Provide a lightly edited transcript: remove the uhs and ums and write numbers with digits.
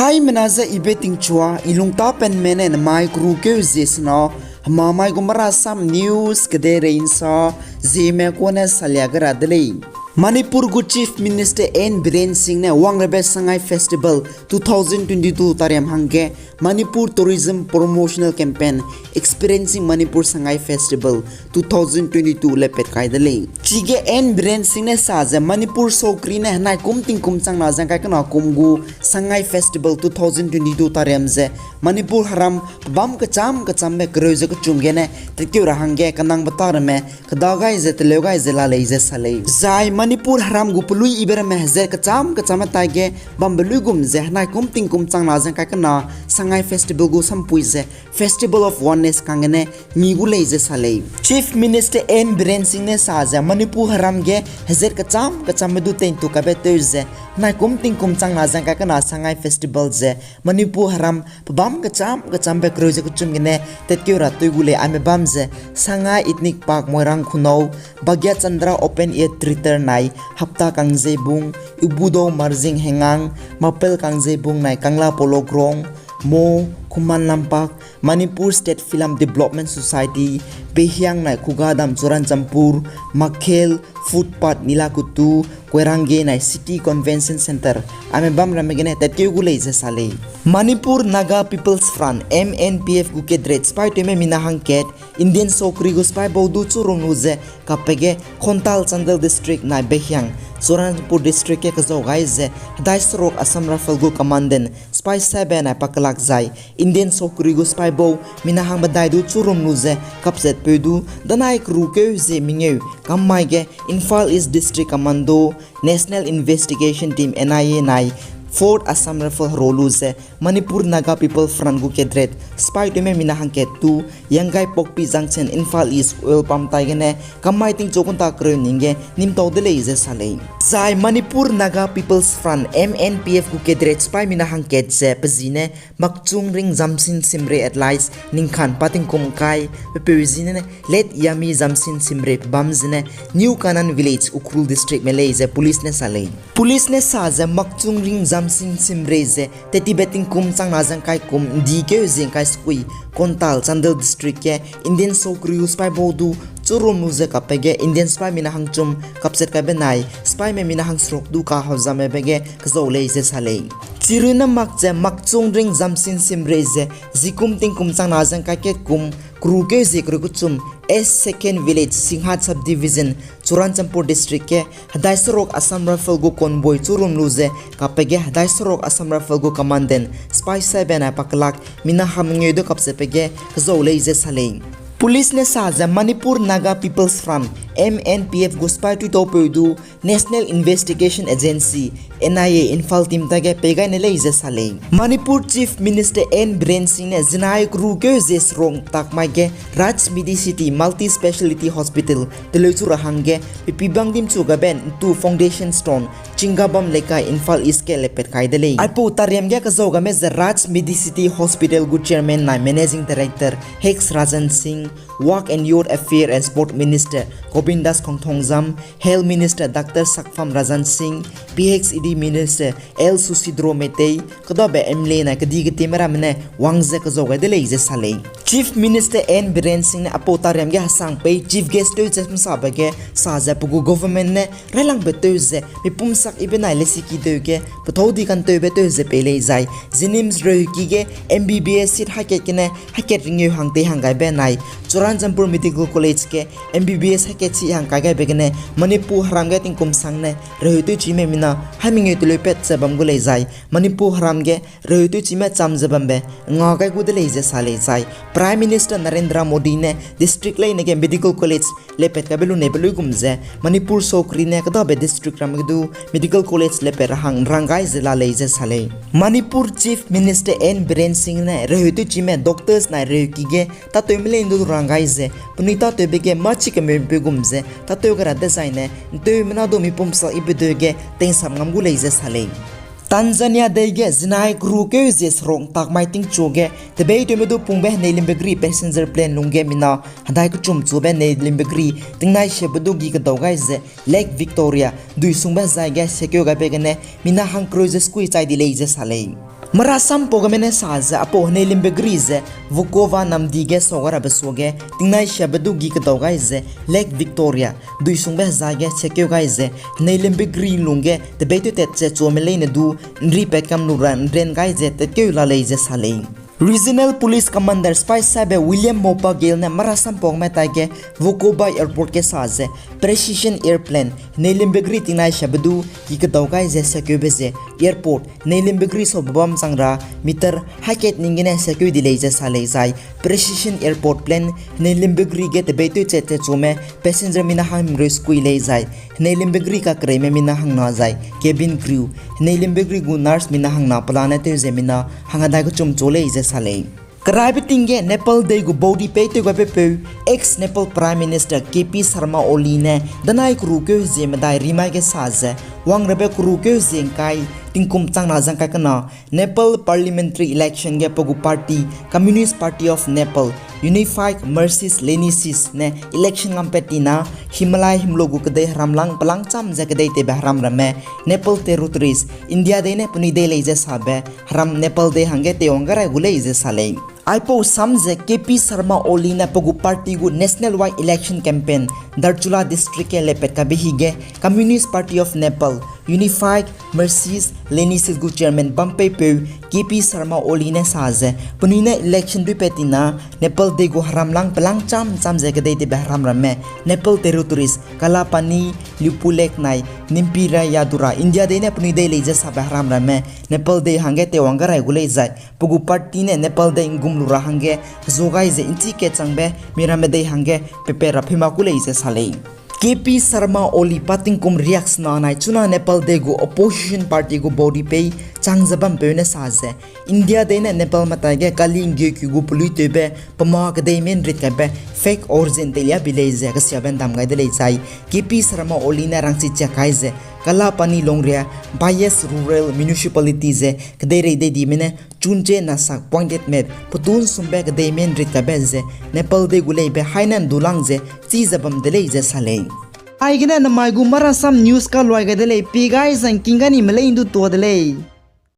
Hai menaza ibeting chua ilung tapen menen mai kru ke zisno mamai gumara sam news kede reinsa zime kone salyagara dele Manipur gu Chief Minister N Biren Singh ne Wangrebe Sangai Festival 2022 tariam hangge Manipur Tourism Promotional Campaign Experiencing Manipur Sangai Festival 2022 lepet kaidale chige N Biren Singh ne saje Manipur sokri ne nai kumting kumchang na jang kai kana kumgu Sangai Festival 2022 tariam je Manipur haram bam kacham me kroje ko chumge ne tekura hangge kanang batar me kadagai je telegai je la leije sale zai Manipur haram gupului ibera mehzer kacham taige bambelu gum zehna kumting kumchang na jang kana Sangai Festival go sampui je Festival of Oneness kangene nigu leije sale Chief Minister N Biren Singh ne saja Manipur haram ge hezer kacham du ten tu kabe je na kumting kumchang na jang kana Sangai Festival je Manipur haram bam kacham be kroje kuchum gene tetkura tuigule ame bam je Sangai Ethnic Park Moirang Khunau Bagya Chandra Open Air Theater nai hapta kangje bung ubudo marjing hengang mapel kangje bung nai kangla polo grong mo Kuman Lampak Manipur State Film Development Society Behyang nai Kugadam Churan Champur Makhel Footpath Nilakutu Koirange nai City Convention Center ame bam ramegene tatkegule je sale Manipur Naga People's Front MNPF gu kedret spy teme minahang ket Indian Sokri gu spy bodu churung je kapege Khontal Chandal District nai Behyang Churanpur District ke kazo gaize Daisrok Assam Rifle gu Commandant spy 7 nai pakalak jai Indian Sokri gu spy bow minahang badai du churum nuze kapset pedu danai kruke je mingeu kamai ge Infal East District Commando National Investigation Team NIA nai Fort Assam Rifle Roluze Manipur Naga People Front gu kedret spy teme minahang ketu yangai pokpi junction Infal East oil pump taigene kamai ting chokunta kre ninge nimto dele je sale Zai Manipur Naga People's Front MNPF gu kedret spy minahang ketze pezine makchung ring jamsin simre adlies ningkhan pating kumkai pepezine let yami jamsin simre bamzine New Kanan Village Ukrul District Malaysia police ne sale police ne saja makchung ring Jamsin Simreze teti beting kum chang na jang kai kum dike jing kai skui Kontal Chandal District ke Indian Sokri spy bodu churum nuze kapege Indian spy mina hangchum kapset ka benai spy me mina hang srok du ka hawzame bege kzo leise sale chiruna makje makchung ring Jamsin Simreze zikum ting kum chang na jang kai ke kum kruke zikru kuchum S second village Singhat subdivision Churanchampur district ke Hadaisrok Assam Rifle gu convoy churum luze kapege Hadaisrok Assam Rifle gu commandant spy 7 apaklak mina hamnge do kapsepege kzo leise sale Police ne saja Manipur Naga People's Front MNPF gu spy tu topedu National Investigation Agency NIA Infal team tage pegai ne leise sale Manipur Chief Minister N Biren Singh ne zinai kruke jes rong takmai ge Raj Midi City Multi Speciality Hospital telochu rahange pipibang dim chu gaben tu foundation stone chingabam leka Infal East ke lepet kaidele apu tariam ge kazoga me Raj Midi City Hospital gu chairman na managing director Hex Rajan Singh Work and Youth Affairs and Sport Minister Gobindas Kongthongjam Health Minister Dr. Sakfam Rajan Singh PHED Minister L Susidro Metei kadobe emle na kadi timera mene wangze kazoga de leise sale Chief Minister N Biren Singh ne apotariam ge hasang pe chief guest to jesm sabage saja pugu government ne relang betoze mipum sak ibena lesiki deuge pathodi kan tobe toze pele jai jinims roki ge MBBS seat haket kene haket ringe hangte hangai benai Churanchampur Medical College ke MBBS haket si hangkai ga begene Manipur haram ge tingkum sangne rehutu chime mina haminge tulepet sabam gule jai Manipur haram ge rehutu chime chamjabambe ngagai gudele je sale jai Prime Minister Narendra Modi ne district lai ne ke medical college lepet kabelu ne belu gumje Manipur sokri ne kadabe district ramgdu medical college lepe rahang rangai zila leije sale Manipur Chief Minister N Biren Singh ne rehutu chime doctors na rehukige ta toimle indu rangai je punita tebege machi ke mempe gumje ta toyogara design ne toimna do mi pumsa ibedege ten samngam gu leije sale Tanzania dege zinai kruke jes rong takmai ting choge tebe tomedu pungbe nelimbegri passenger plane lungge mina hadai ku chum chobe nelimbegri tingnai shebudu gi kadaugai ze Lake Victoria dui sungba zaiga sekyo ga begene mina hang cruises kui chai dilei je sale Marasam pogamene saza apo hne limbe grize Vukova namdige sogara besoge tingnai shabadu gi kadogaize Lake Victoria duisungbe zage chekyo gaize hne limbe gri lunge te betu tetse chomele du nri pekam nuran ren gaize tekyo la leize salei Regional Police Commander Spy Sabe William Mopa Gale ne marasam pong metage Vukoba Airport ke saze Precision Airplane Nelimbegri tingnai shabadu ki kadaugai je sekubeze airport Nelimbegri so babam sangra meter haket ningine seku dilei je salei zai Precision Airport plane Nelimbegri get betu chete chome passenger mina ham rescue lei zai Nelimbegri ka kreme mina hang na zai cabin crew Nelimbegri gu nurse mina hang na plana te zemina hangada ko chum chole je salei Karabitinge Nepal de gu body pay to gape ex Nepal Prime Minister KP Sharma Oli ne danai krukyo zemadai rima ke saze wang rebe krukyo zengkai tingkum chang na jang kana Nepal parliamentary election ge pogu party Communist Party of Nepal Unified Marxist Leninist ne election ampetina Himalaya himlogu kade ramlang palang cham jakadai te bahram rame Nepal territories India de ne puni de leje sabe ram Nepal de hange te ongara gule je salei Aipo samje KP Sharma Oli na pogu party gu national wide election campaign Darchula district ke lepet ka bihige Communist Party of Nepal Unified Marxist Leninist gu chairman Bampe pe KP Sharma Oli ne saje punina election du petina Nepal de gu haramlang pelang cham je ka de bahram rame Nepal territories Kalapani Lipulek nai Nimpira Yadura India de ne puni de leje sa bahram rame Nepal de hange te wangara gule jai pogu party ne Nepal de lura hange zogai je inchi ke changbe miramedei hange pepe rafima kule ise salei KP Sharma Oli patingkum reaction na nai chuna Nepal de go opposition party go body pay changjabam pene saje India de ne Nepal matage kalinge ki go polite be pama ka de men rit ka be fake origin telia bileze ka seven dam ga de le chai KP Sharma Oli na rangchi chakai je Kalapani Longria bias rural municipalities je kdere de di mene chunche na sak pointed map putun sumbe ka de men rit ka be je Nepal de gule be hainan dulang je chizabam de le je salei Aigena na maigu marasam news ka loiga de le pigai sang kingani mele indu to de le